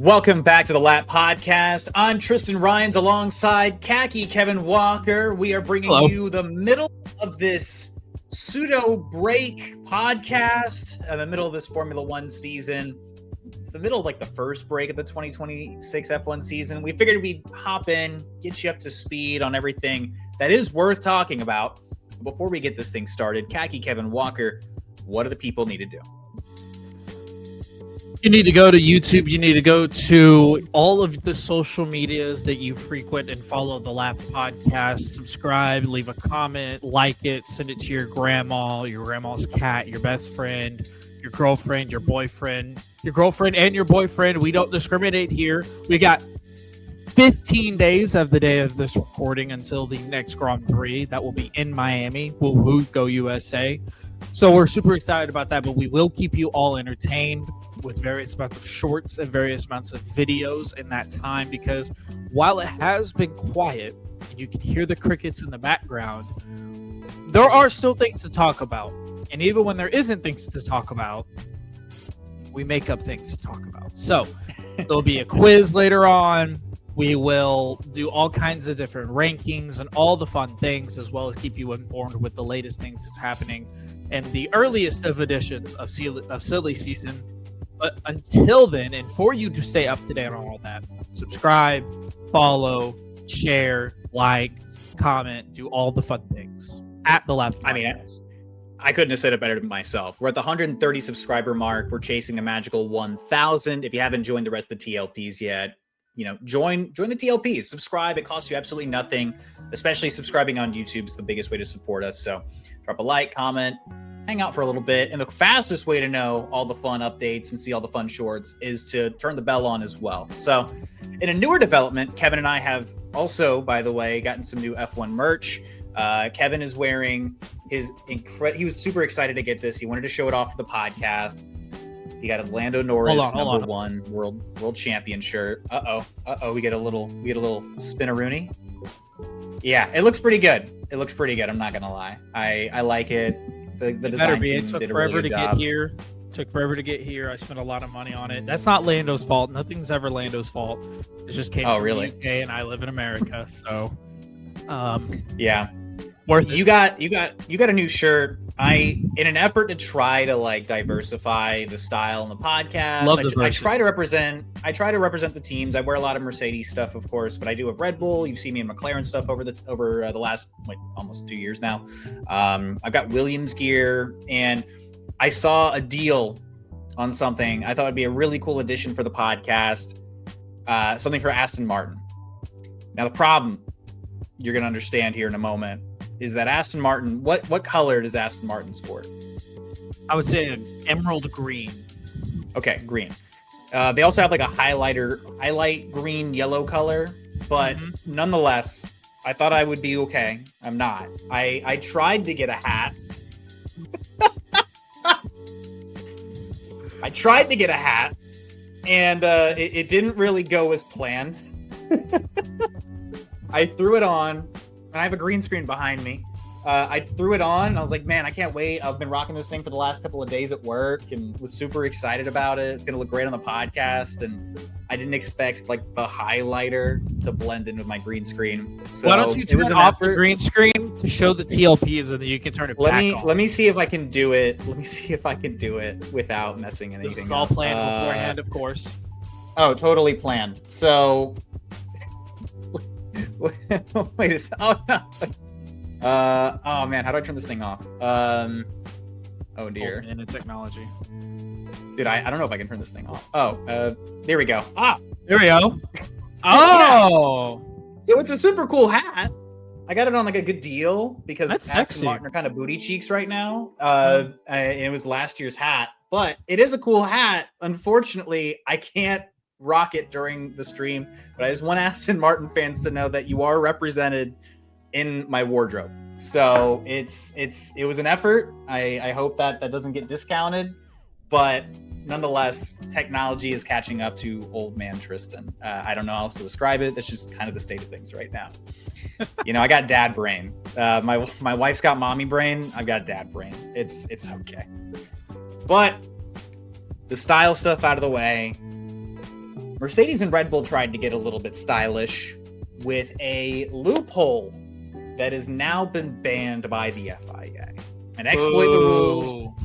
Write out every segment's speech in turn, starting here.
Welcome back to the Lap Podcast. I'm Tristan Ryans alongside Khaki Kevin Walker. We are bringing you the middle of this pseudo break podcast, in the middle of this Formula One season. It's the middle of like the first break of the 2026 F1 season. We figured we'd hop in, get you up to speed on everything that is worth talking about. Before we get this thing started, Khaki Kevin Walker, what do the people need to do? You need to go to YouTube. You need to go to all of the social medias that you frequent and follow the Lap Podcast. Subscribe, leave a comment, like it, send it to your grandma's cat, your best friend, your girlfriend, your boyfriend, your girlfriend and your boyfriend. We don't discriminate here. We got 15 days of the day of this recording until the next Grand Prix. That will be in Miami. Woo-hoo, go USA. So we're super excited about that, but we will keep you all entertained with various amounts of shorts and various amounts of videos in that time, because while it has been quiet and you can hear the crickets in the background, there are still things to talk about. And even when there isn't things to talk about, we make up things to talk about. So there'll be a quiz later on. We will do all kinds of different rankings and all the fun things, as well as keep you informed with the latest things that's happening and the earliest of editions of silly season. But until then, and for you to stay up to date on all that, subscribe, follow, share, like, comment, do all the fun things at the Lap. I mean, I couldn't have said it better than myself. We're at the 130 subscriber mark. We're chasing the magical 1,000. If you haven't joined the rest of the TLPs yet, join the TLPs. Subscribe. It costs you absolutely nothing. Especially subscribing on YouTube is the biggest way to support us. So drop a like, comment, hang out for a little bit. And the fastest way to know all the fun updates and see all the fun shorts is to turn the bell on as well. So in a newer development, Kevin and I have also, by the way, gotten some new F1 merch. Kevin is wearing his he was super excited to get this. He wanted to show it off for the podcast. He got his Lando Norris number one world champion shirt. We get a little spinaroonie. Yeah, it looks pretty good. I'm not gonna lie. I like it. The design team did a really good job. Took forever to get here. I spent a lot of money on it. That's not Lando's fault. Nothing's ever Lando's fault. It just came from the UK, and I live in America, so yeah. Worth it. You got a new shirt. In an effort to try to diversify the style in the podcast, I try to represent the teams. I wear a lot of Mercedes stuff, of course, but I do have Red Bull. You've seen me in McLaren stuff over the last almost 2 years now. I've got Williams gear, and I saw a deal on something I thought would be a really cool addition for the podcast. Something for Aston Martin. Now the problem you're going to understand here in a moment is that Aston Martin, what color does Aston Martin sport? I would say an emerald green. Okay, green. They also have like a highlight green yellow color, but nonetheless, I thought I would be okay. I'm not. I tried to get a hat. And it didn't really go as planned. I threw it on. And I have a green screen behind me. I threw it on, and I was like, man, I can't wait. I've been rocking this thing for the last couple of days at work and was super excited about it. It's going to look great on the podcast. And I didn't expect the highlighter to blend in with my green screen. So why don't you turn off the green screen to show the TLPs, and then you can turn it back on. Let me see if I can do it. Without messing anything up. This is all planned beforehand, of course. Oh, totally planned. So... Wait a second. Oh, no. Oh, man. How do I turn this thing off? Oh, dear. In technology. Dude, I don't know if I can turn this thing off. Oh, there we go. Ah, there we go. Oh! So it's a super cool hat. I got it on a good deal because Aston Martin are kind of booty cheeks right now. And it was last year's hat. But it is a cool hat. Unfortunately, I can't rock it during the stream, but I just want Aston Martin fans to know that you are represented in my wardrobe. So it was an effort. I hope that doesn't get discounted, but nonetheless, technology is catching up to old man Tristan. I don't know how else to describe it. That's just kind of the state of things right now. I got dad brain. My wife's got mommy brain. I've got dad brain. It's okay. But the style stuff out of the way. Mercedes and Red Bull tried to get a little bit stylish with a loophole that has now been banned by the FIA. An exploit the rules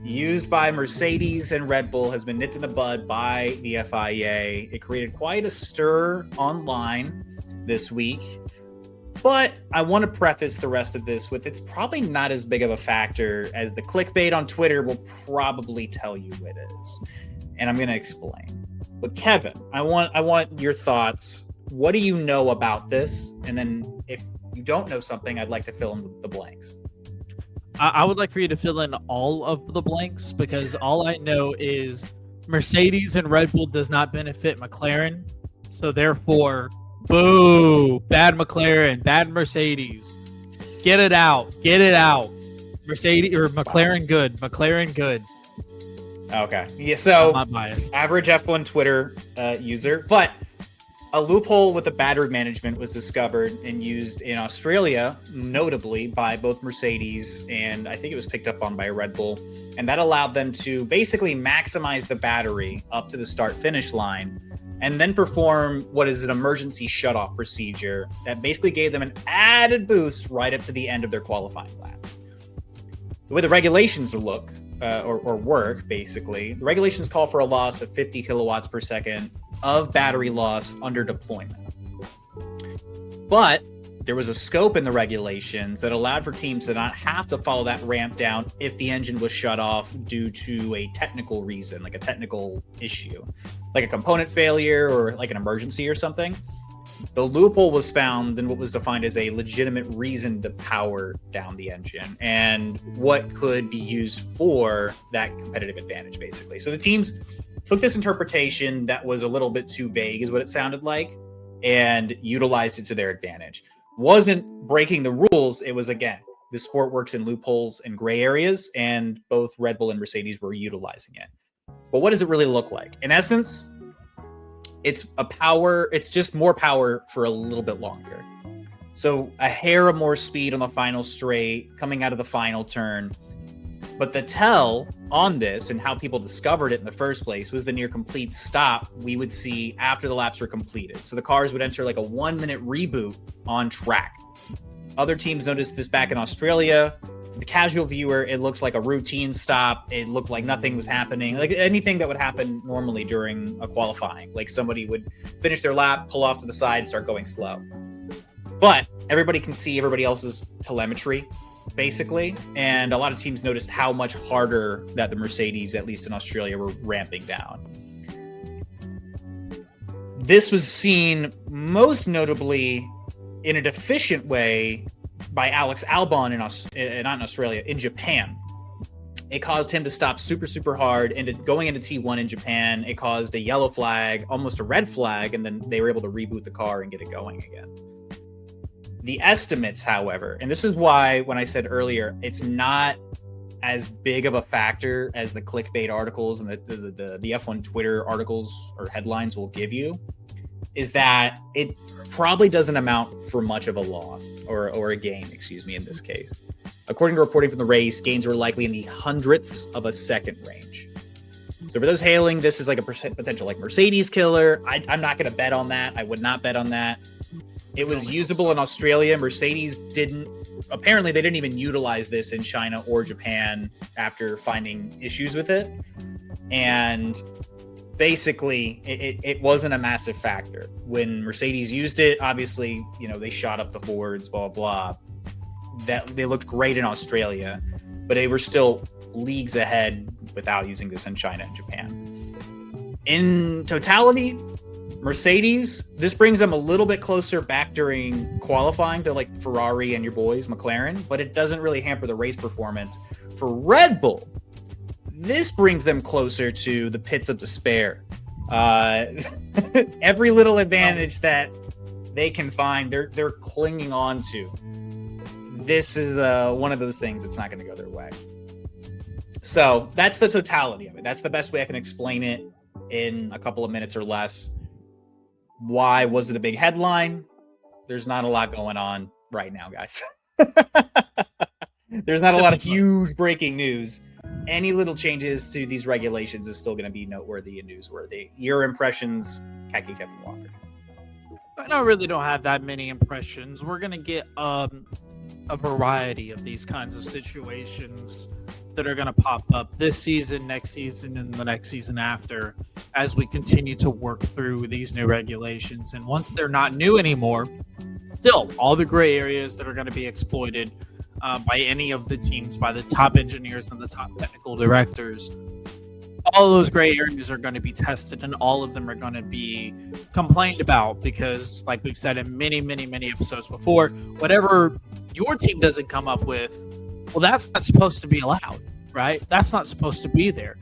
used by Mercedes and Red Bull has been nipped in the bud by the FIA. It created quite a stir online this week. But I want to preface the rest of this with it's probably not as big of a factor as the clickbait on Twitter will probably tell you it is. And I'm going to explain. But Kevin, I want your thoughts. What do you know about this? And then if you don't know something, I'd like to fill in the blanks. I would like for you to fill in all of the blanks because all I know is Mercedes and Red Bull does not benefit McLaren. So therefore, boo, bad McLaren, bad Mercedes. Get it out. Mercedes or McLaren good. Okay. Yeah, so I'm not biased. Average F1 Twitter user, but a loophole with the battery management was discovered and used in Australia, notably by both Mercedes and I think it was picked up on by Red Bull. And that allowed them to basically maximize the battery up to the start-finish line and then perform what is an emergency shutoff procedure that basically gave them an added boost right up to the end of their qualifying laps. The way the regulations look, or work, basically, the regulations call for a loss of 50 kilowatts per second of battery loss under deployment. But there was a scope in the regulations that allowed for teams to not have to follow that ramp down if the engine was shut off due to a technical reason, like a technical issue, like a component failure or like an emergency or something. The loophole was found in what was defined as a legitimate reason to power down the engine and what could be used for that competitive advantage, basically. So the teams took this interpretation that was a little bit too vague, is what it sounded like, and utilized it to their advantage. Wasn't breaking the rules. It was, again, the sport works in loopholes and gray areas, and both Red Bull and Mercedes were utilizing it. But what does it really look like? In essence, it's just more power for a little bit longer. So a hair of more speed on the final straight, coming out of the final turn. But the tell on this and how people discovered it in the first place was the near complete stop we would see after the laps were completed. So the cars would enter like a 1-minute reboot on track. Other teams noticed this back in Australia. The casual viewer, it looks like a routine stop. It looked like nothing was happening, like anything that would happen normally during a qualifying. Like somebody would finish their lap, pull off to the side, and start going slow. But everybody can see everybody else's telemetry, basically. And a lot of teams noticed how much harder that the Mercedes, at least in Australia, were ramping down. This was seen most notably in a deficient way by Alex Albon not in Australia, in Japan. It caused him to stop super hard, and going into T1 in Japan, it caused a yellow flag, almost a red flag, and then they were able to reboot the car and get it going again. The estimates, however, and this is why when I said earlier, it's not as big of a factor as the clickbait articles and the F1 Twitter articles or headlines will give you, is that it probably doesn't amount for much of a loss or a gain, in this case. According to reporting from the race, gains were likely in the hundredths of a second range. So for those hailing, this is like a potential like Mercedes killer. I'm not going to bet on that. I would not bet on that. It was usable in Australia. Mercedes apparently they didn't even utilize this in China or Japan after finding issues with it. And basically, it wasn't a massive factor. When Mercedes used it, obviously, they shot up the Fords, blah, blah. That they looked great in Australia, but they were still leagues ahead without using this in China and Japan. In totality, Mercedes, this brings them a little bit closer back during qualifying to like Ferrari and your boys, McLaren, but it doesn't really hamper the race performance. For Red Bull, this brings them closer to the pits of despair. Every little advantage that they can find, they're clinging on to. This is one of those things that's not going to go their way. So that's the totality of it. That's the best way I can explain it in a couple of minutes or less. Why was it a big headline? There's not a lot going on right now, guys. There's not a lot of huge breaking news. any little changes to these regulations is still going to be noteworthy and newsworthy. Your impressions, Khaki Kevin Walker? I really don't have that many impressions. We're going to get a variety of these kinds of situations that are going to pop up this season, next season, and the next season after as we continue to work through these new regulations. And once they're not new anymore, still all the gray areas that are going to be exploited by any of the teams, by the top engineers and the top technical directors, all those gray areas are going to be tested, and all of them are going to be complained about because, like we've said in many, many, many episodes before, whatever your team doesn't come up with, well, that's not supposed to be allowed, right? That's not supposed to be there.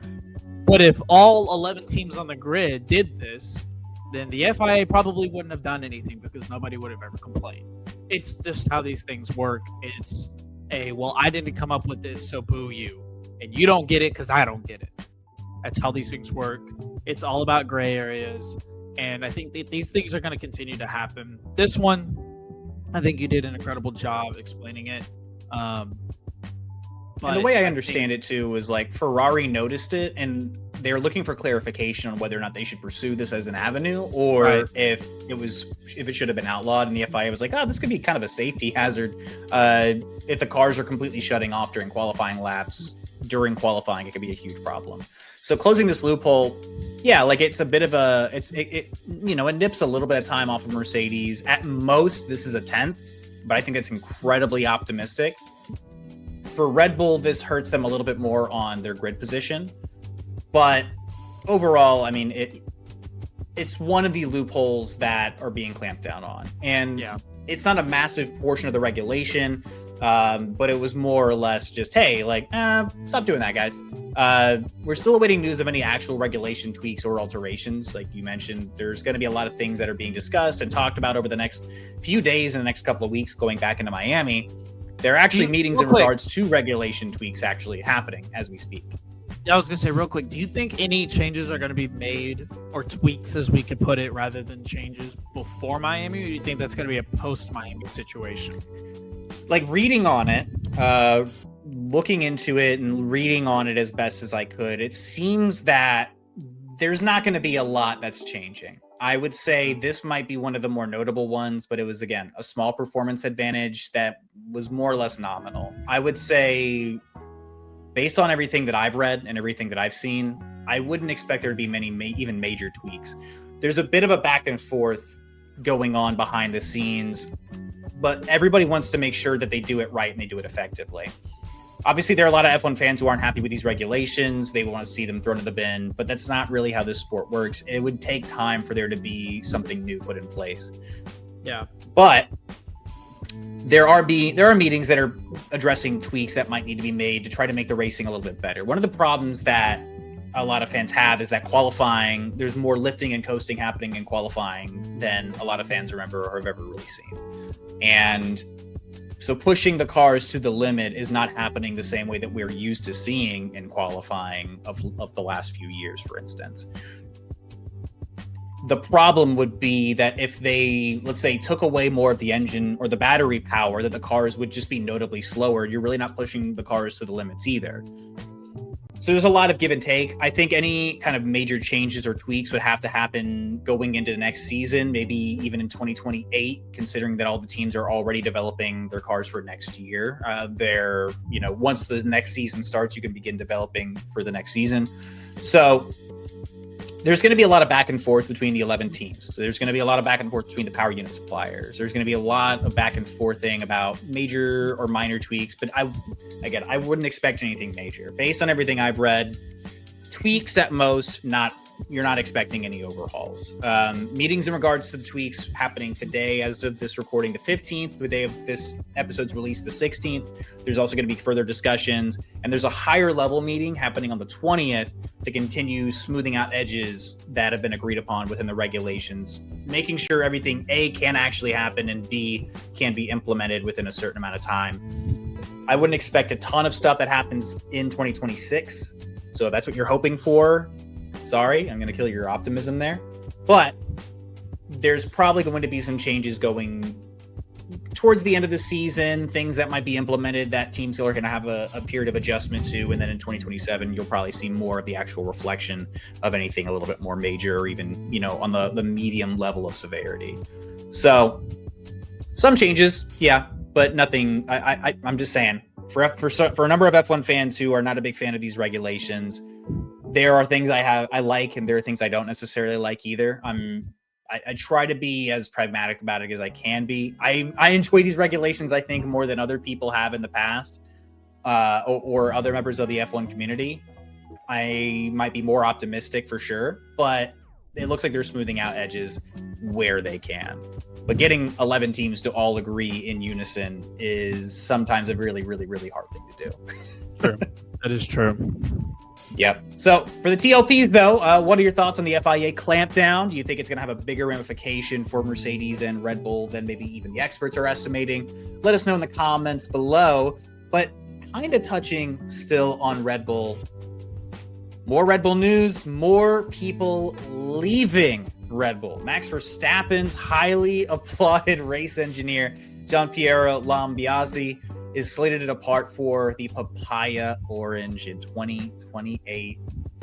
But if all 11 teams on the grid did this, then the FIA probably wouldn't have done anything because nobody would have ever complained. It's just how these things work. It's well, I didn't come up with this, so boo you. And you don't get it because I don't get it. That's how these things work. It's all about gray areas. And I think that these things are going to continue to happen. This one, I think you did an incredible job explaining it. But and the way I understand it too is like Ferrari noticed it and they're looking for clarification on whether or not they should pursue this as an avenue or if it should have been outlawed, and the FIA was like, oh, this could be kind of a safety hazard. If the cars are completely shutting off during qualifying laps, during qualifying, it could be a huge problem. So closing this loophole, yeah, like it's a bit of it nips a little bit of time off of Mercedes. At most, this is a 10th, but I think that's incredibly optimistic. For Red Bull, this hurts them a little bit more on their grid position. But overall, I mean, it's one of the loopholes that are being clamped down on. And it's not a massive portion of the regulation, but it was more or less just, hey, like, stop doing that, guys. We're still awaiting news of any actual regulation tweaks or alterations. Like you mentioned, there's going to be a lot of things that are being discussed and talked about over the next few days and the next couple of weeks going back into Miami. There are actually meetings in regards to regulation tweaks actually happening as we speak. Yeah, I was going to say real quick, do you think any changes are going to be made, or tweaks as we could put it, rather than changes before Miami, or do you think that's going to be a post-Miami situation? Like reading on it, looking into it and reading on it as best as I could, it seems that there's not going to be a lot that's changing. I would say this might be one of the more notable ones, but it was, again, a small performance advantage that was more or less nominal. I would say, based on everything that I've read and everything that I've seen, I wouldn't expect there to be many even major tweaks. There's a bit of a back and forth going on behind the scenes, but everybody wants to make sure that they do it right and they do it effectively. Obviously, there are a lot of F1 fans who aren't happy with these regulations. They want to see them thrown in the bin, but that's not really how this sport works. It would take time for there to be something new put in place. Yeah. But there are meetings that are addressing tweaks that might need to be made to try to make the racing a little bit better. One of the problems that a lot of fans have is that qualifying, there's more lifting and coasting happening in qualifying than a lot of fans remember or have ever really seen. And so pushing the cars to the limit is not happening the same way that we're used to seeing in qualifying of the last few years, for instance. The problem would be that if they, let's say, took away more of the engine or the battery power, that the cars would just be notably slower. You're really not pushing the cars to the limits either. So there's a lot of give and take. I think any kind of major changes or tweaks would have to happen going into the next season, maybe even in 2028, considering that all the teams are already developing their cars for next year. Once the next season starts, you can begin developing for the next season. So there's going to be a lot of back and forth between the 11 teams. So there's going to be a lot of back and forth between the power unit suppliers. There's going to be a lot of back and forthing about major or minor tweaks. But I wouldn't expect anything major. Based on everything I've read, tweaks at most, you're not expecting any overhauls. Meetings in regards to the tweaks happening today as of this recording, the 15th, the day of this episode's release, the 16th. There's also going to be further discussions, and there's a higher level meeting happening on the 20th to continue smoothing out edges that have been agreed upon within the regulations, making sure everything A, can actually happen, and B, can be implemented within a certain amount of time. I wouldn't expect a ton of stuff that happens in 2026. So if that's what you're hoping for, sorry, I'm going to kill your optimism there. But there's probably going to be some changes going towards the end of the season, things that might be implemented that teams are going to have a period of adjustment to. And then in 2027, you'll probably see more of the actual reflection of anything a little bit more major, or even, you know, on the medium level of severity. So some changes, yeah, but nothing. I'm just saying, for a number of F1 fans who are not a big fan of these regulations, there are things I like, and there are things I don't necessarily like either. I try to be as pragmatic about it as I can be. I enjoy these regulations, I think, more than other people have in the past, or other members of the F1 community. I might be more optimistic for sure, but it looks like they're smoothing out edges where they can. But getting 11 teams to all agree in unison is sometimes a really, really, really hard thing to do. True. That is true. Yep. So for the TLPs, though, what are your thoughts on the FIA clampdown? Do you think it's going to have a bigger ramification for Mercedes and Red Bull than maybe even the experts are estimating? Let us know in the comments below. But kind of touching still on Red Bull. More Red Bull news, more people leaving Red Bull. Max Verstappen's highly applauded race engineer, Gianpiero Lambiase, is slated to depart for the Papaya Orange in 2028.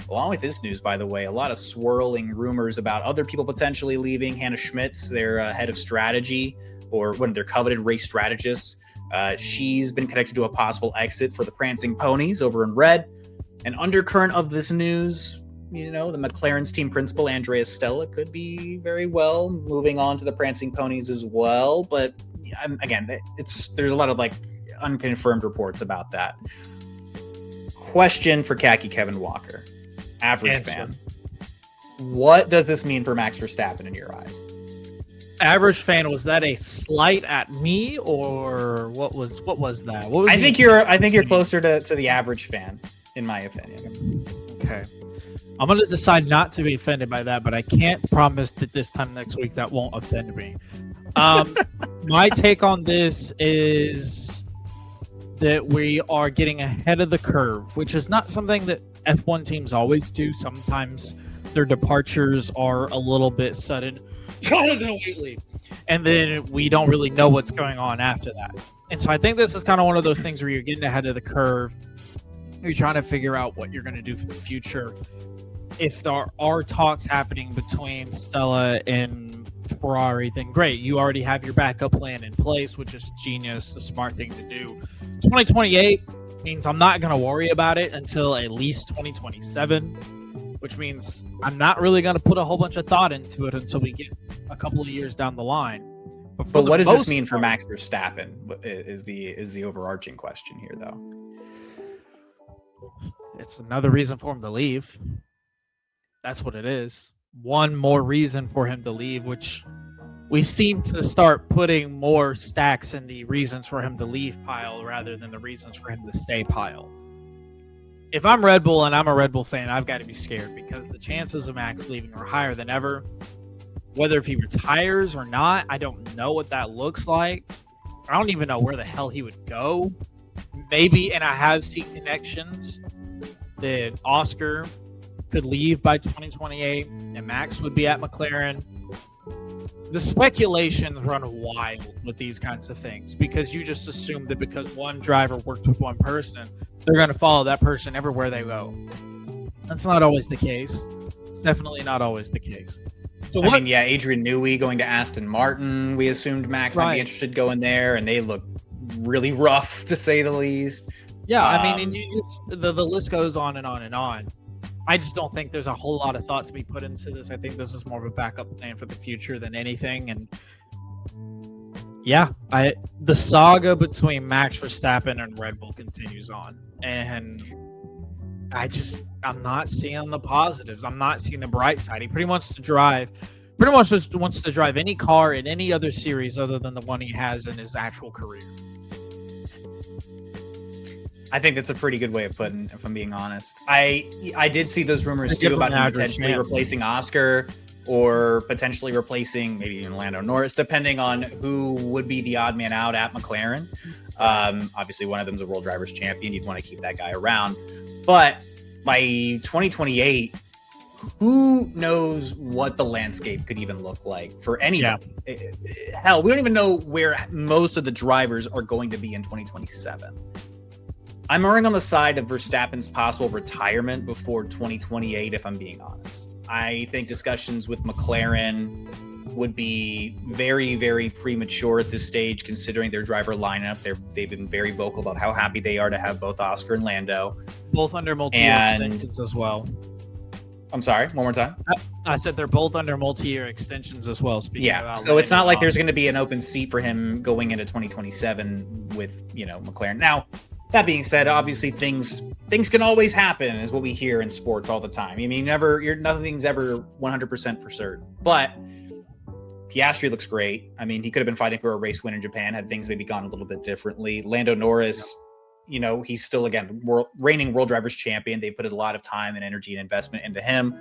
Along with this news, by the way, a lot of swirling rumors about other people potentially leaving. Hannah Schmitz, their head of strategy, or one of their coveted race strategists, she's been connected to a possible exit for the Prancing Ponies over in red. An undercurrent of this news, you know, the McLaren's team principal, Andreas Stella, could be very well moving on to the Prancing Ponies as well. But again, there's a lot of like unconfirmed reports about that. Question for Khaki Kevin Walker, average fan. What does this mean for Max Verstappen in your eyes? Average fan, was that a slight at me, or what was that? What was I think you're closer to the average fan, in my opinion. Okay. I'm going to decide not to be offended by that, but I can't promise that this time next week that won't offend me. My take on this is that we are getting ahead of the curve, which is not something that F1 teams always do. Sometimes their departures are a little bit sudden. And then we don't really know what's going on after that. And so I think this is kind of one of those things where you're getting ahead of the curve. You're trying to figure out what you're going to do for the future. If there are talks happening between Stella and Ferrari, then great. You already have your backup plan in place, which is genius, a smart thing to do. 2028 means I'm not going to worry about it until at least 2027, which means I'm not really going to put a whole bunch of thought into it until we get a couple of years down the line. But what does this mean for Max Verstappen is the overarching question here, though. It's another reason for him to leave. That's what it is. One more reason for him to leave, which we seem to start putting more stacks in the reasons for him to leave pile rather than the reasons for him to stay pile. If I'm Red Bull and I'm a Red Bull fan, I've got to be scared because the chances of Max leaving are higher than ever. Whether if he retires or not, I don't know what that looks like. I don't even know where the hell he would go. Maybe, and I have seen connections that Oscar could leave by 2028 and Max would be at McLaren. The speculations run wild with these kinds of things because you just assume that because one driver worked with one person, they're going to follow that person everywhere they go. That's not always the case. It's definitely not always the case. So Adrian Newey going to Aston Martin. We assumed Max might be interested going there, and they look really rough to say the least. Yeah, I mean, and the list goes on and on and on. I just don't think there's a whole lot of thought to be put into this. I think this is more of a backup plan for the future than anything. And yeah, the saga between Max Verstappen and Red Bull continues on. And I'm not seeing the positives. I'm not seeing the bright side. He pretty much just wants to drive any car in any other series other than the one he has in his actual career. I think that's a pretty good way of putting it, if I'm being honest. I did see those rumors too about him potentially replacing Oscar or potentially replacing maybe even Lando Norris, depending on who would be the odd man out at McLaren. Obviously, one of them is a World Drivers' Champion. You'd want to keep that guy around. But by 2028, who knows what the landscape could even look like for anybody. Hell, we don't even know where most of the drivers are going to be in 2027. I'm erring on the side of Verstappen's possible retirement before 2028, if I'm being honest. I think discussions with McLaren would be very, very premature at this stage, considering their driver lineup. They've been very vocal about how happy they are to have both Oscar and Lando. Both under multi-year extensions as well. I'm sorry, one more time. I said they're both under multi-year extensions as well. So it's not like there's going to be an open seat for him going into 2027 with, McLaren. Now, that being said, obviously things can always happen, is what we hear in sports all the time. I mean, nothing's ever 100% for certain. But Piastri looks great. I mean, he could have been fighting for a race win in Japan had things maybe gone a little bit differently. Lando Norris, he's still, again, reigning World Drivers' Champion. They put a lot of time and energy and investment into him.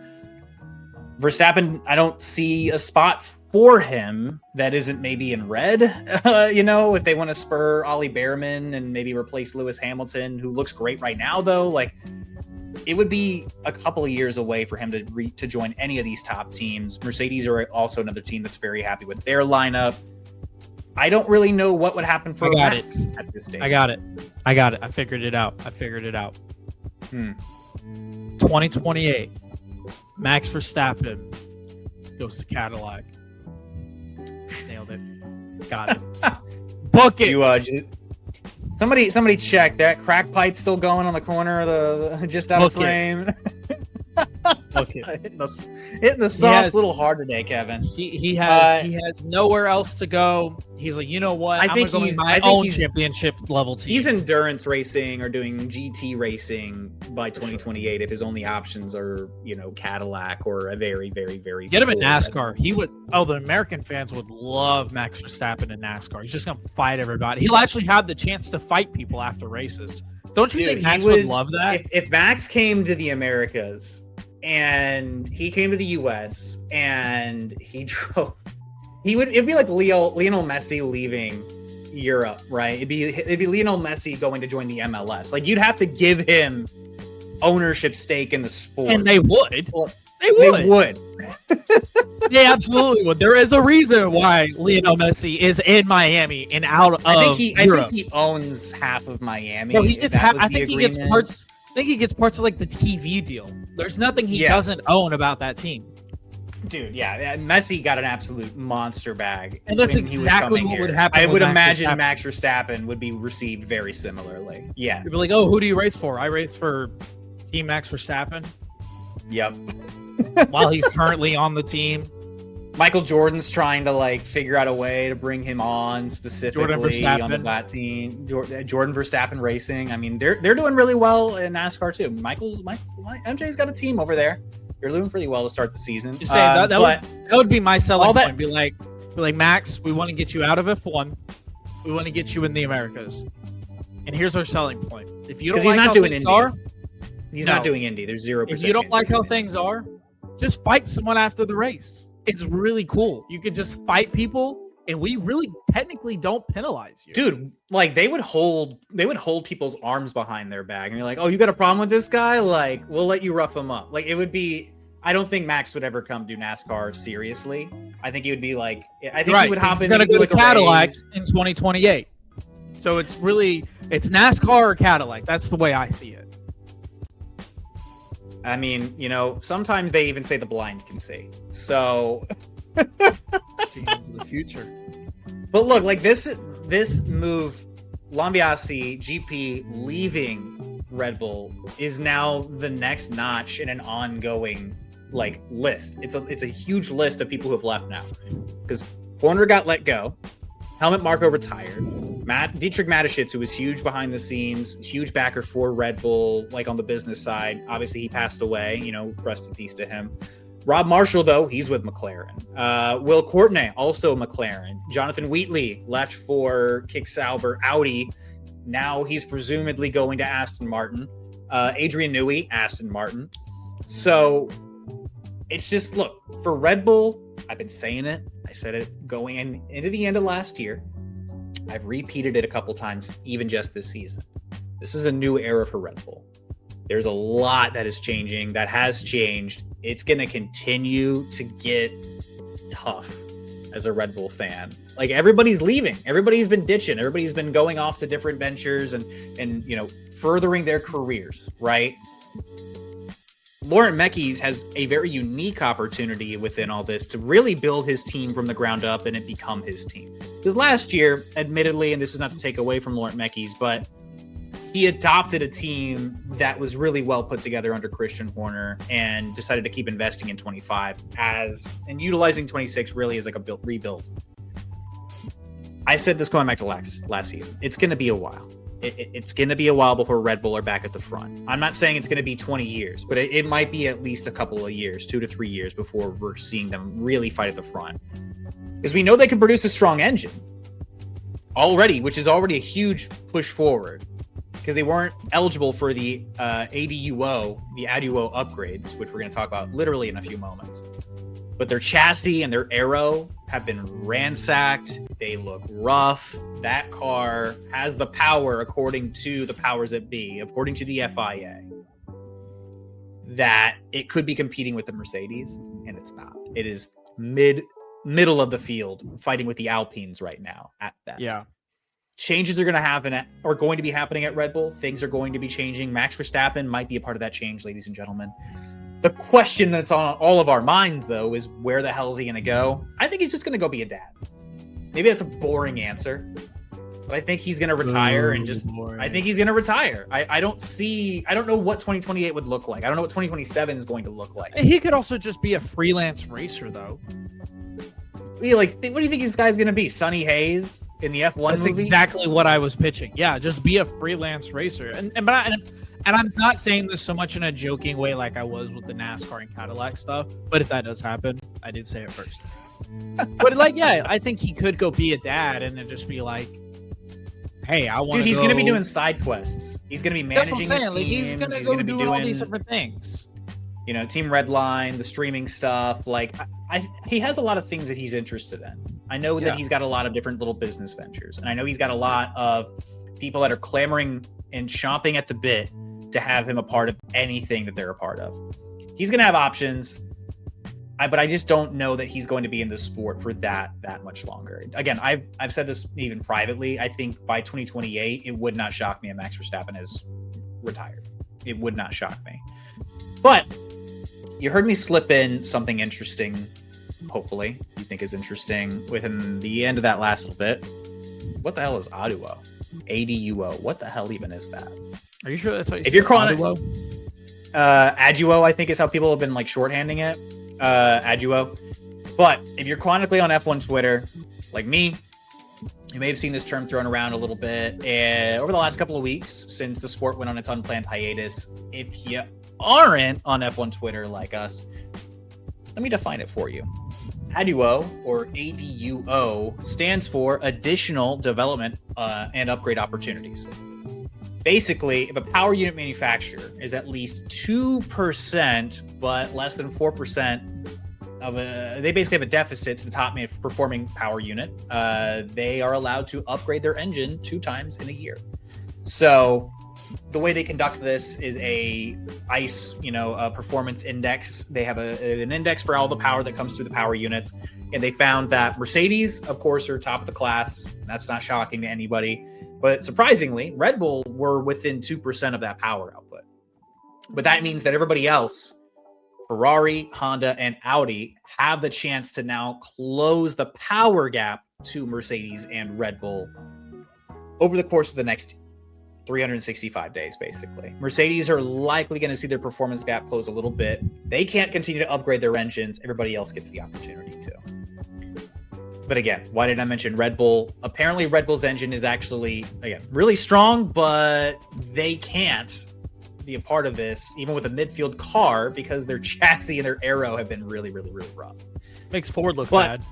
Verstappen, I don't see a spot for him that isn't maybe in red. If they want to spur Ollie Behrman and maybe replace Lewis Hamilton, who looks great right now, though, like, it would be a couple of years away for him to join any of these top teams. Mercedes are also another team that's very happy with their lineup. I don't really know what would happen for Max at this stage. I got it. I figured it out. 2028. Max Verstappen goes to Cadillac. Nailed it. Got it. Book it. Somebody check that crack pipe still going on the corner of the just out of frame. Okay. Hitting the sauce a little hard today, Kevin. He has nowhere else to go. He's like, you know what? I'm going to go in my own championship level team. He's endurance racing or doing GT racing by 2028 if his only options are, Cadillac or a very, very, very get him in NASCAR. He would. Oh, the American fans would love Max Verstappen in NASCAR. He's just going to fight everybody. He'll actually have the chance to fight people after races. Don't you think Max would love that? If Max came to the Americas and he came to the US and he drove, it'd be like Lionel Messi leaving Europe, right? It'd be Lionel Messi going to join the MLS. Like, you'd have to give him ownership stake in the sport. And they would. They would. They absolutely would. There is a reason why Lionel Messi is in Miami and out of Europe. I think he owns half of Miami. No, he gets I think he gets parts. I think he gets parts of like the TV deal. There's nothing he doesn't own about that team. Dude, Messi got an absolute monster bag. And that's exactly what would happen. I would imagine Max Verstappen would be received very similarly. Yeah. You'd be like, oh, who do you race for? I race for Team Max Verstappen. Yep. While he's currently on the team. Michael Jordan's trying to figure out a way to bring him on specifically on that team. Jordan Verstappen Racing. I mean, they're doing really well in NASCAR too. MJ's got a team over there. They're doing pretty well to start the season. That would be my selling point. Be like, Max, we want to get you out of F1. We want to get you in the Americas. And here's our selling point. If you don't like how things are, he's not doing Indy. There's 0%. If you don't like how things are, just fight someone after the race. It's really cool. You could just fight people, and we really technically don't penalize you. Dude, they would hold people's arms behind their back and be like, oh, you got a problem with this guy? We'll let you rough him up. It would be, I don't think Max would ever come do NASCAR seriously. I think he would be he would hop in. He's going to go to Cadillac in 2028. So it's NASCAR or Cadillac. That's the way I see it. I mean, sometimes they even say the blind can see. So into the future. But look, this move, Lambiase GP leaving Red Bull is now the next notch in an ongoing list. It's a huge list of people who have left now. Because Horner got let go. Helmut Marko retired. Dietrich Mateschitz, who was huge behind the scenes, huge backer for Red Bull, on the business side. Obviously, he passed away. Rest in peace to him. Rob Marshall, though, he's with McLaren. Will Courtney, also McLaren. Jonathan Wheatley left for Kick Sauber Audi. Now he's presumably going to Aston Martin. Adrian Newey, Aston Martin. So it's just, look, for Red Bull, I've been saying it. I said it going into the end of last year. I've repeated it a couple times, even just this season. This is a new era for Red Bull. There's a lot that is changing, that has changed. it's going to continue to get tough as a Red Bull fan. Like, everybody's leaving. Everybody's been ditching. Everybody's been going off to different ventures and you know, furthering their careers, right? Laurent Mekies has a very unique opportunity within all this to really build his team from the ground up and it become his team. Because last year, admittedly, and this is not to take away from Laurent Mekies, but he adopted a team that was really well put together under Christian Horner and decided to keep investing in 25 and utilizing 26 really as like a rebuild. I said this going back to last season. It's going to be a while. It's going to be a while before Red Bull are back at the front. I'm not saying it's going to be 20 years, but it might be at least a couple of years, 2 to 3 years before we're seeing them really fight at the front. Because we know they can produce a strong engine already, which is already a huge push forward because they weren't eligible for the ADUO, the ADUO upgrades, which we're going to talk about literally in a few moments. But their chassis and their aero have been ransacked. They look rough. That car has the power, according to the powers that be, according to the FIA, that it could be competing with the Mercedes, and it's not. It is middle of the field, fighting with the Alpines right now at best. Yeah. Changes are going to be happening at Red Bull. Things are going to be changing. Max Verstappen might be a part of that change, ladies and gentlemen. The question that's on all of our minds, though, is where the hell is he going to go? I think he's just going to go be a dad. Maybe that's a boring answer, but I think he's going to retire and just. Boring. I think he's going to retire. I don't know what 2028 would look like. I don't know what 2027 is going to look like. He could also just be a freelance racer, though. Like, what do you think this guy's going to be? Sonny Hayes in the F1 That's movie? Exactly what I was pitching. Yeah, just be a freelance racer. And I'm not saying this so much in a joking way like I was with the NASCAR and Cadillac stuff, but if that does happen, I did say it first. But like, yeah, I think he could go be a dad and then just be like, hey, I want to. Dude, he's going to be doing side quests. He's going to be managing his teams. Like, he's going to go doing all these different things. You know, Team Redline, the streaming stuff. Like, he has a lot of things that he's interested in. I know that he's got a lot of different little business ventures, and I know he's got a lot of people that are clamoring and chomping at the bit to have him a part of anything that they're a part of. He's going to have options, but I just don't know that he's going to be in the sport for that much longer. Again, I've said this even privately. I think by 2028, it would not shock me if Max Verstappen is retired. It would not shock me. But you heard me slip in something interesting, hopefully, you think is interesting, within the end of that last little bit. What the hell is ADUO? ADUO. What the hell even is that? Are you sure that's what you if you're calling it ADUO, I think is how people have been like shorthanding it. ADUO. But if you're chronically on F1 Twitter, like me, you may have seen this term thrown around a little bit over the last couple of weeks since the sport went on its unplanned hiatus. If you aren't on F1 Twitter like us, let me define it for you. ADUO, or ADUO, stands for Additional Development and Upgrade Opportunities. Basically, if a power unit manufacturer is at least 2%, but less than 4% they basically have a deficit to the top performing power unit, they are allowed to upgrade their engine 2 times in a year. So the way they conduct this is a ICE, a performance index. They have an index for all the power that comes through the power units. And they found that Mercedes, of course, are top of the class. That's not shocking to anybody. But surprisingly, Red Bull were within 2% of that power output. But that means that everybody else, Ferrari, Honda, and Audi, have the chance to now close the power gap to Mercedes and Red Bull over the course of the next 365 days, basically. Mercedes are likely going to see their performance gap close a little bit. They can't continue to upgrade their engines. Everybody else gets the opportunity to. But again, why did I mention Red Bull? Apparently, Red Bull's engine is actually, again, really strong, but they can't be a part of this, even with a midfield car, because their chassis and their aero have been really, really, really rough. Makes Ford look bad.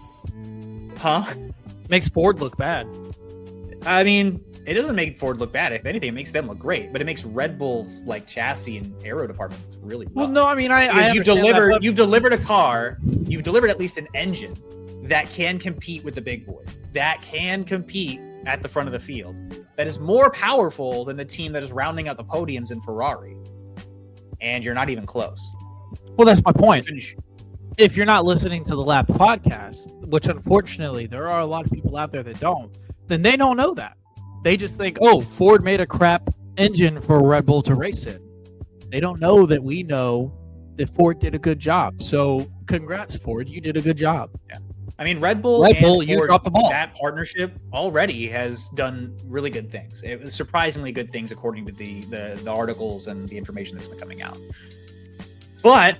Huh? Makes Ford look bad. I mean, it doesn't make Ford look bad. If anything, it makes them look great. But it makes Red Bull's like chassis and aero department look really rough. Well, no, I mean, you've delivered a car, you've delivered at least an engine that can compete with the big boys, that can compete at the front of the field, that is more powerful than the team that is rounding out the podiums in Ferrari. And you're not even close. Well, that's my point. Finish. If you're not listening to the Lap podcast, which unfortunately there are a lot of people out there that don't, then they don't know that. They just think, oh, Ford made a crap engine for Red Bull to race in. They don't know that we know that Ford did a good job. So congrats, Ford. You did a good job. Yeah. I mean, Red Bull and you Ford, dropped the ball. That partnership already has done really good things. It was surprisingly good things according to the articles and the information that's been coming out. But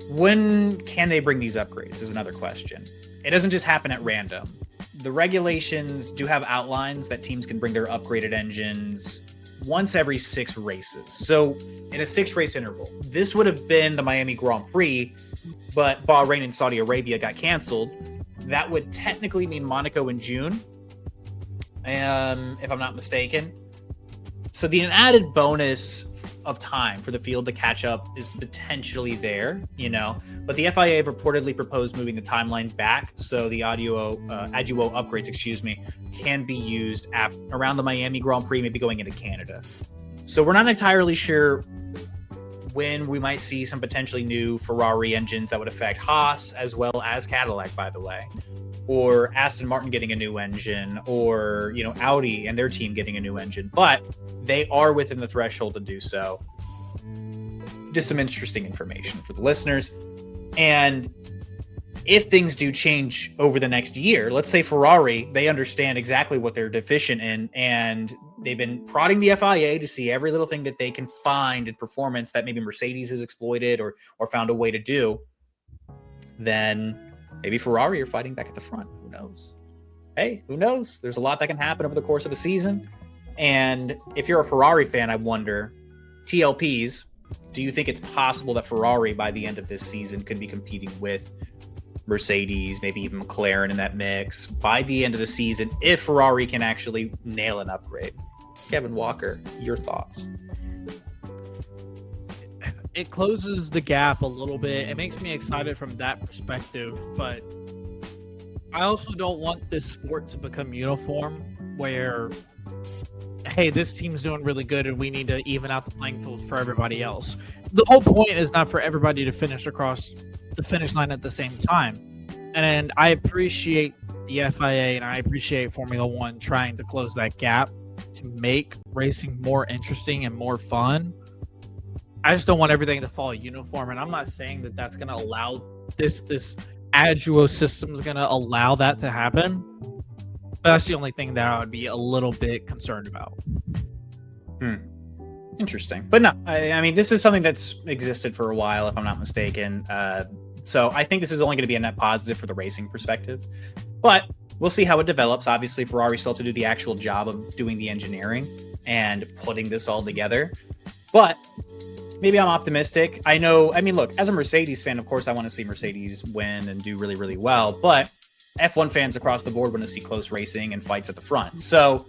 when can they bring these upgrades is another question. It doesn't just happen at random. The regulations do have outlines that teams can bring their upgraded engines once every 6 races. So in a 6-race interval, this would have been the Miami Grand Prix, but Bahrain and Saudi Arabia got canceled. That would technically mean Monaco in June, if I'm not mistaken. So the added bonus of time for the field to catch up is potentially there, but the FIA have reportedly proposed moving the timeline back so the ADUO upgrades, can be used around the Miami Grand Prix, maybe going into Canada. So we're not entirely sure when we might see some potentially new Ferrari engines that would affect Haas as well as Cadillac, by the way, or Aston Martin getting a new engine, or Audi and their team getting a new engine, but they are within the threshold to do so. Just some interesting information for the listeners. And if things do change over the next year, let's say Ferrari, they understand exactly what they're deficient in, and they've been prodding the FIA to see every little thing that they can find in performance that maybe Mercedes has exploited or found a way to do, then maybe Ferrari are fighting back at the front. Who knows? Hey, who knows? There's a lot that can happen over the course of a season. And if you're a Ferrari fan, I wonder, TLPs, do you think it's possible that Ferrari by the end of this season could be competing with Mercedes, maybe even McLaren in that mix by the end of the season if Ferrari can actually nail an upgrade? Kevin Walker, your thoughts? It closes the gap a little bit. It makes me excited from that perspective, but I also don't want this sport to become uniform where, hey, this team's doing really good and we need to even out the playing field for everybody else. The whole point is not for everybody to finish across the finish line at the same time. And I appreciate the FIA and I appreciate Formula One trying to close that gap to make racing more interesting and more fun. I just don't want everything to fall uniform, and I'm not saying that that's going to allow this ADUO system is going to allow that to happen. But that's the only thing that I would be a little bit concerned about. Interesting. But no, I mean, this is something that's existed for a while, if I'm not mistaken. So I think this is only going to be a net positive for the racing perspective. But we'll see how it develops. Obviously, Ferrari still have to do the actual job of doing the engineering and putting this all together. But maybe I'm optimistic. Look, as a Mercedes fan, of course, I want to see Mercedes win and do really, really well. But F1 fans across the board want to see close racing and fights at the front. So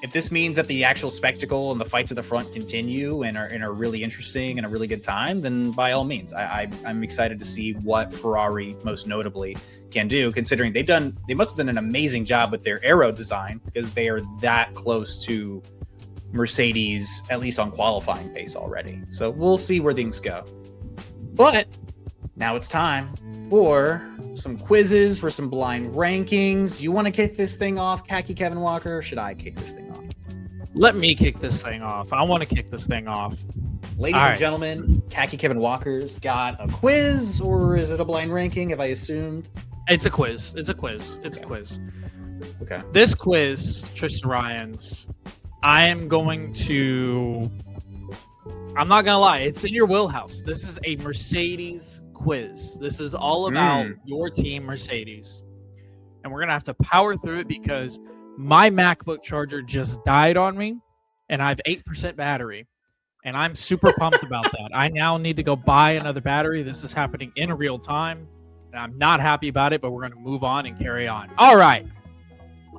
if this means that the actual spectacle and the fights at the front continue and are really interesting and a really good time, then by all means, I'm excited to see what Ferrari most notably can do, considering they must have done an amazing job with their aero design because they are that close to Mercedes, at least on qualifying pace already. So we'll see where things go. But now it's time for some quizzes, for some blind rankings. Do you want to kick this thing off, Khaki Kevin Walker, or should I kick this thing off? Let me kick this thing off. I want to kick this thing off. Ladies and gentlemen, Khaki Kevin Walker's got a quiz, or is it a blind ranking? Have I assumed? It's a quiz. Okay. This quiz, Tristan Ryan's, I'm not going to lie, it's in your wheelhouse. This is a Mercedes quiz. This is all about your team, Mercedes. And we're going to have to power through it because my MacBook charger just died on me and I have 8% battery. And I'm super pumped about that. I now need to go buy another battery. This is happening in real time. And I'm not happy about it, but we're going to move on and carry on. All right.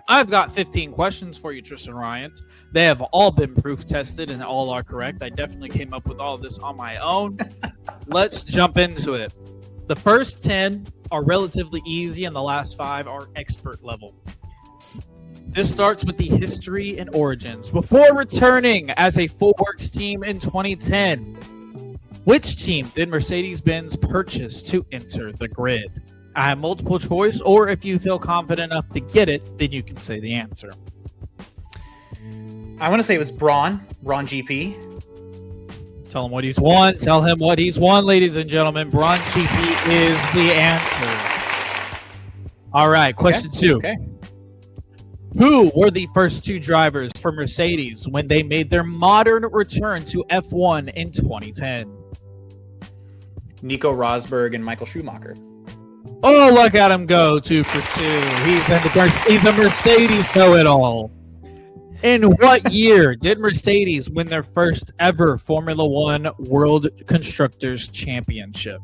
I've got 15 questions for you, Tristan Ryan. They have all been proof tested and all are correct. I definitely came up with all of this on my own. Let's jump into it. The first 10 are relatively easy and the last 5 are expert level. This starts with the history and origins. Before returning as a full works team in 2010, Which team did Mercedes-Benz purchase to enter the grid? I have multiple choice, or if you feel confident enough to get it, then you can say the answer. I want to say it was Braun GP. Tell him what he's won. Tell him what he's won, ladies and gentlemen. Braun GP is the answer. All right, question 2. Okay. Who were the first 2 drivers for Mercedes when they made their modern return to F1 in 2010? Nico Rosberg and Michael Schumacher. Oh, look at him go, 2 for 2. He's a Mercedes know-it-all. In what year did Mercedes win their first ever Formula One World Constructors Championship?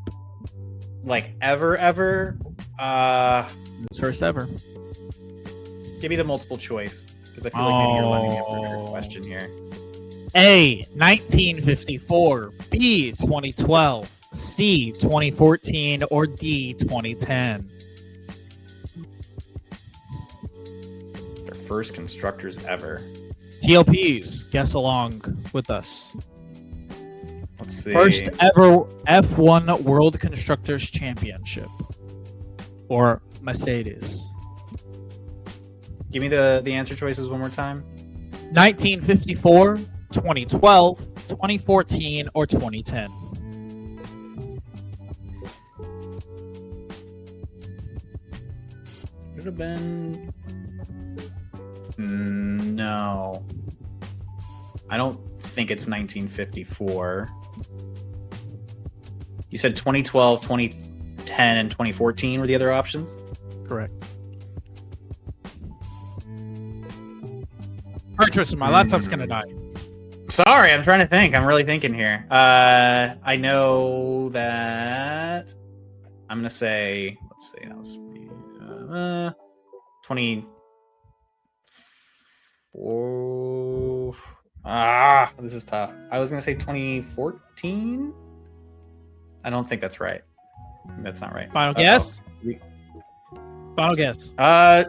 Like ever? It's first ever. Give me the multiple choice, because I feel like maybe you're letting me for a trick question here. A, 1954. B, 2012. C, 2014. Or D, 2010. Their first constructors ever. TLPs, guess along with us. Let's see. First ever F1 World Constructors Championship. Or Mercedes. Give me the answer choices one more time. 1954, 2012, 2014, or 2010. Would have been... No. I don't think it's 1954. You said 2012, 2010, and 2014 were the other options? Correct. All right, Tristan, my laptop's going to die. Sorry, I'm trying to think. I'm really thinking here. I know that... I'm going to say... Let's see. That was 24... this is tough. I was going to say 2014? I don't think that's right. That's not right. Final guess? Final guess. I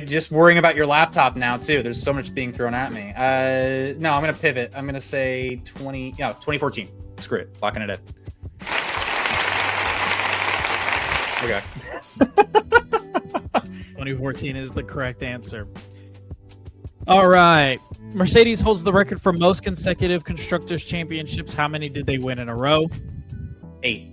just worrying about your laptop now too. There's so much being thrown at me. No, I'm gonna pivot. I'm gonna say 2014. Screw it. Locking it in. Okay. 2014 is the correct answer. All right. Mercedes holds the record for most consecutive Constructors' Championships. How many did they win in a row? 8.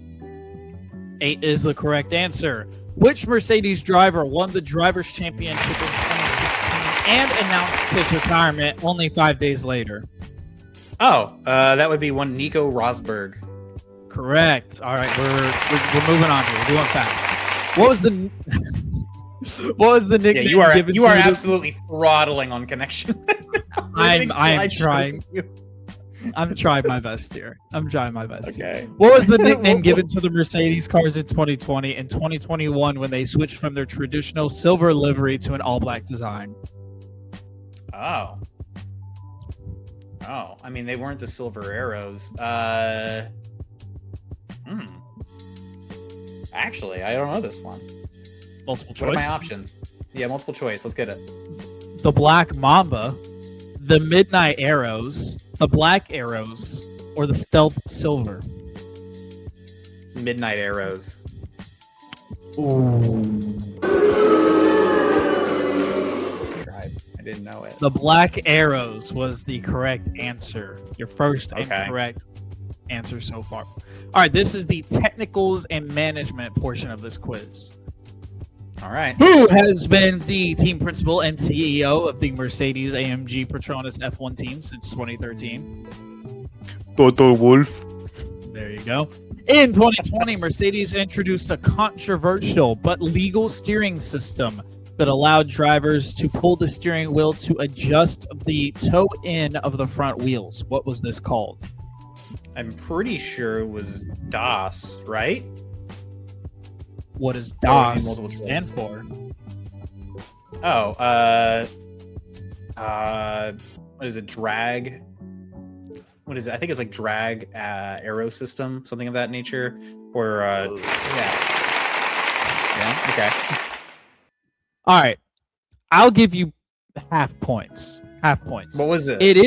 8 is the correct answer. Which Mercedes driver won the Drivers' Championship in 2016 and announced his retirement only 5 days later? Oh, that would be one Nico Rosberg. Correct. All right, we're moving on here. We're doing fast. What was the nickname? Yeah, given you to are the- absolutely throttling on connection. I'm trying. I'm trying my best here. Okay. What was the nickname given to the Mercedes cars in 2020 and 2021 when they switched from their traditional silver livery to an all-black design? Oh. I mean, they weren't the Silver Arrows. Actually, I don't know this one. Multiple What are choice. my options? Yeah, multiple choice. Let's get it. The Black Mamba, the Midnight Arrows, the Black Arrows, or the Stealth Silver? Midnight Arrows. Ooh. I didn't know it. The Black Arrows was the correct answer. Your first and Okay. correct answer so far. All right, this is the technicals and management portion of this quiz. All right. Who has been the team principal and CEO of the Mercedes-AMG Petronas F1 team since 2013? Toto Wolff. There you go. In 2020, Mercedes introduced a controversial but legal steering system that allowed drivers to pull the steering wheel to adjust the toe-in of the front wheels. What was this called? I'm pretty sure it was DOS, right? What does Oh, DOS multiple choice. stand for? Oh, what is it? Drag? What is it? I think it's like drag arrow system, something of that nature. Or yeah. Okay. All right. I'll give you half points. Half points. What was it? It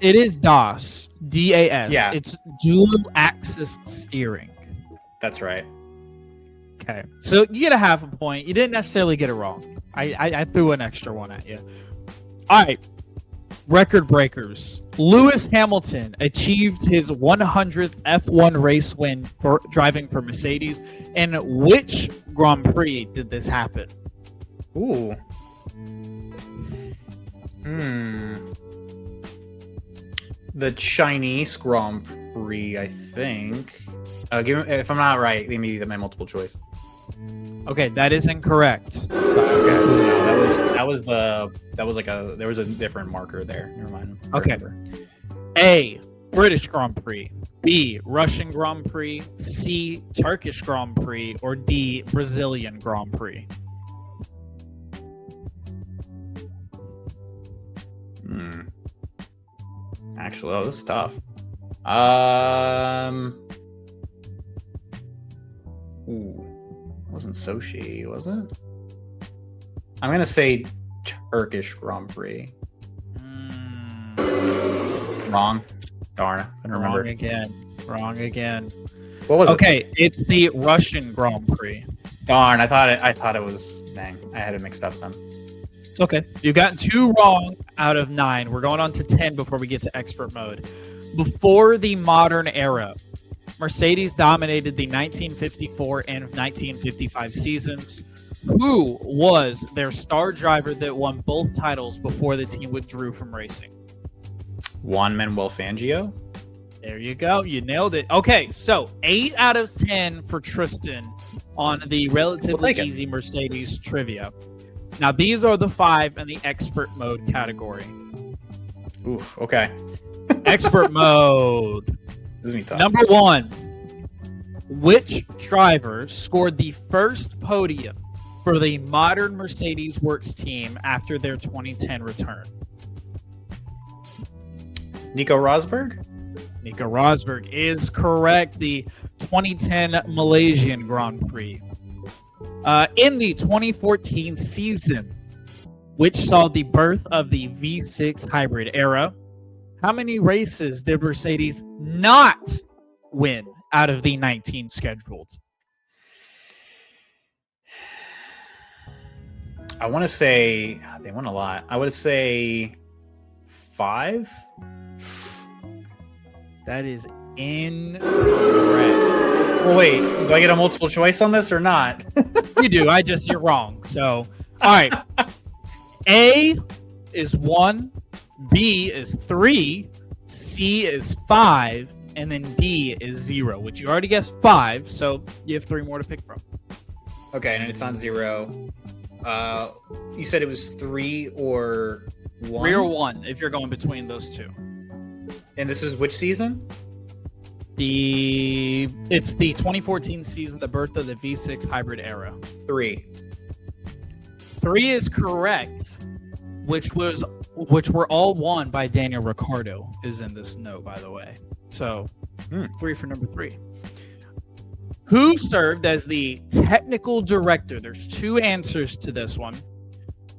It is DAS. DAS. Yeah. It's dual axis steering. That's right. Okay. So you get a half a point. You didn't necessarily get it wrong. I threw an extra one at you. All right. Record breakers. Lewis Hamilton achieved his 100th F1 race win for driving for Mercedes. And which Grand Prix did this happen? Ooh. The Chinese Grand Prix, I think. If I'm not right, give me my multiple choice. Okay, that is incorrect. Okay. No, there was a different marker there. Never mind. Okay. A, British Grand Prix. B, Russian Grand Prix. C, Turkish Grand Prix. Or D, Brazilian Grand Prix. Actually, this is tough. Wasn't Sochi, was it? I'm gonna say Turkish Grand Prix. Wrong. Darn, I don't remember. Wrong again. What was it? Okay, it's the Russian Grand Prix. Darn, I thought it was. Dang, I had it mixed up then. It's okay. You've gotten 2 wrong out of 9. We're going on to 10 before we get to expert mode. Before the modern era, Mercedes dominated the 1954 and 1955 seasons. Who was their star driver that won both titles before the team withdrew from racing? Juan Manuel Fangio. There you go. You nailed it. Okay, so 8 out of 10 for Tristan on the relatively easy Mercedes trivia. Now, these are the 5 in the expert mode category. Oof, okay. Expert mode. This is gonna be tough. Number 1. Which driver scored the first podium for the modern Mercedes Works team after their 2010 return? Nico Rosberg? Nico Rosberg is correct. The 2010 Malaysian Grand Prix. In the 2014 season, which saw the birth of the V6 hybrid era, how many races did Mercedes not win out of the 19 scheduled? I want to say they won a lot. I would say 5. That is incorrect. Well, wait, do I get a multiple choice on this or not? You do. You're wrong. So, all right. A is 1, B is 3, C is 5, and then D is 0, which you already guessed 5, so you have 3 more to pick from. Okay, and it's on 0. You said it was 3 or 1? 3 or 1, if you're going between those 2. And this is which season? It's the 2014 season, the birth of the V6 hybrid era. 3. 3 is correct, which were all won by Daniel Ricciardo, is in this note, by the way. So 3 for number 3. Who served as the technical director? There's 2 answers to this one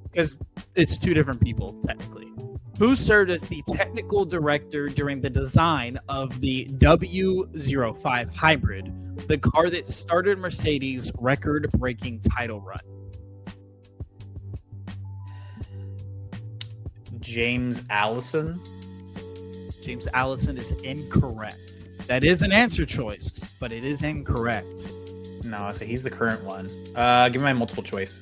because it's 2 different people technically. Who served as the technical director during the design of the W05 hybrid, the car that started Mercedes' record-breaking title run? James Allison. James Allison is incorrect. That is an answer choice, but it is incorrect. No, so he's the current one. Give me my multiple choice.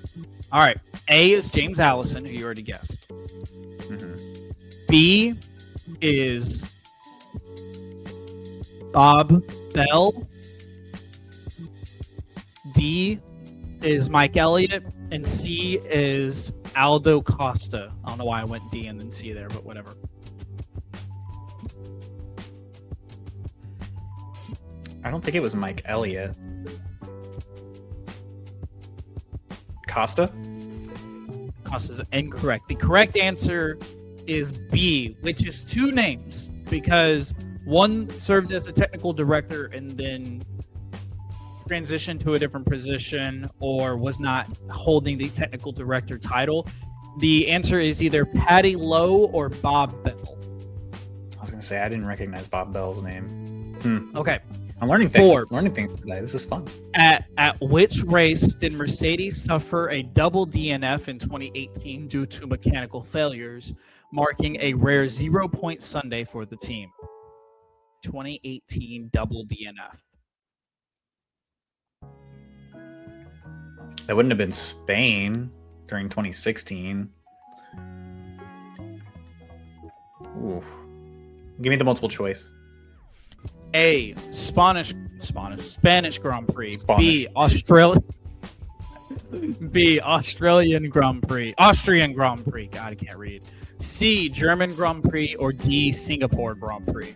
All right. A is James Allison, who you already guessed. Mm-hmm. B is Bob Bell. D is Mike Elliott. And C is Aldo Costa. I don't know why I went D and then C there, but whatever. I don't think it was Mike Elliott. Costa? Costa's incorrect. The correct answer is B, which is 2 names because one served as a technical director and then transitioned to a different position or was not holding the technical director title. The answer is either Patty Lowe or Bob Bell. was gonna say I didn't recognize Bob Bell's name. Okay. I'm learning things. 4. Learning things today. This is fun. At which race did Mercedes suffer a double DNF in 2018 due to mechanical failures, marking a rare 0-point Sunday for the team? 2018 double DNF. That wouldn't have been Spain during 2016. Oof. Give me the multiple choice. A. Spanish Grand Prix. Spanish. B. Australian Grand Prix. Austrian Grand Prix. God, I can't read. C. German Grand Prix. Or D. Singapore Grand Prix.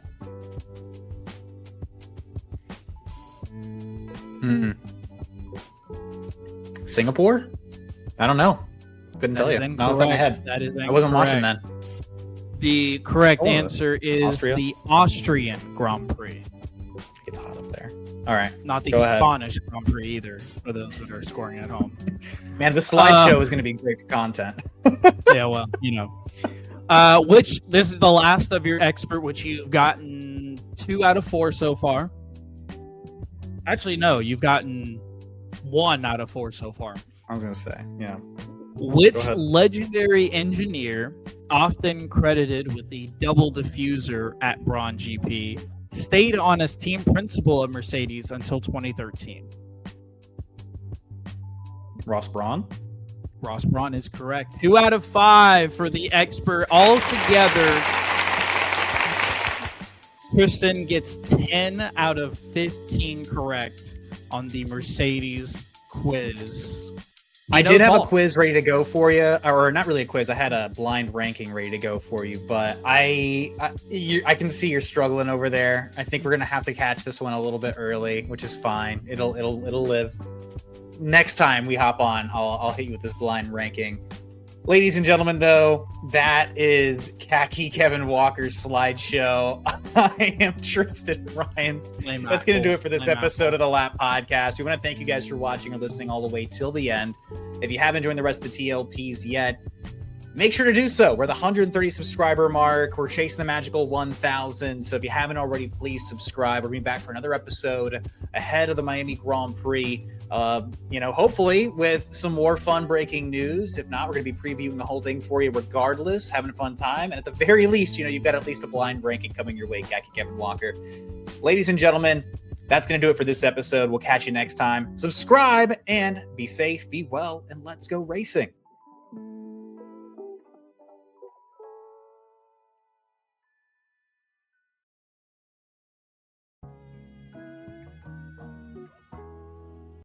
Singapore? I don't know. Couldn't tell you. Not off my head. That is incorrect. I wasn't watching then. The correct answer is Austria? the Austrian Grand Prix. It's hot up there. All right. Not the Go ahead. Spanish Grand Prix either, for those that are scoring at home. Man, the slideshow is going to be great content. Yeah, well, you know. This is the last of your expert, which you've gotten 2 out of 4 so far. Actually, no, you've gotten 1 out of 4 so far. I was going to say, yeah. Which legendary engineer, often credited with the double diffuser at Braun GP, stayed on as team principal of Mercedes until 2013? Ross Braun? Ross Braun is correct. 2 out of 5 for the expert. Altogether, Tristan gets 10 out of 15 correct on the Mercedes quiz. I did have a quiz ready to go for you, or not really a quiz. I had a blind ranking ready to go for you, but I can see you're struggling over there. I think we're gonna have to catch this one a little bit early, which is fine. It'll live. Next time we hop on, I'll hit you with this blind ranking. Ladies and gentlemen, though, that is Khaki Kevin Walker's slideshow. I am Tristan Ryans. That's going to do it for this episode of the Lap Podcast. We want to thank you guys for watching or listening all the way till the end. If you haven't joined the rest of the TLPs yet, make sure to do so. We're the 130 subscriber mark. We're chasing the magical 1,000. So if you haven't already, please subscribe. We're being back for another episode ahead of the Miami Grand Prix. Hopefully with some more fun breaking news. If not, we're going to be previewing the whole thing for you regardless, having a fun time. And at the very least, you've got at least a blind ranking coming your way, Khaki Kevin Walker. Ladies and gentlemen, that's going to do it for this episode. We'll catch you next time. Subscribe and be safe, be well, and let's go racing.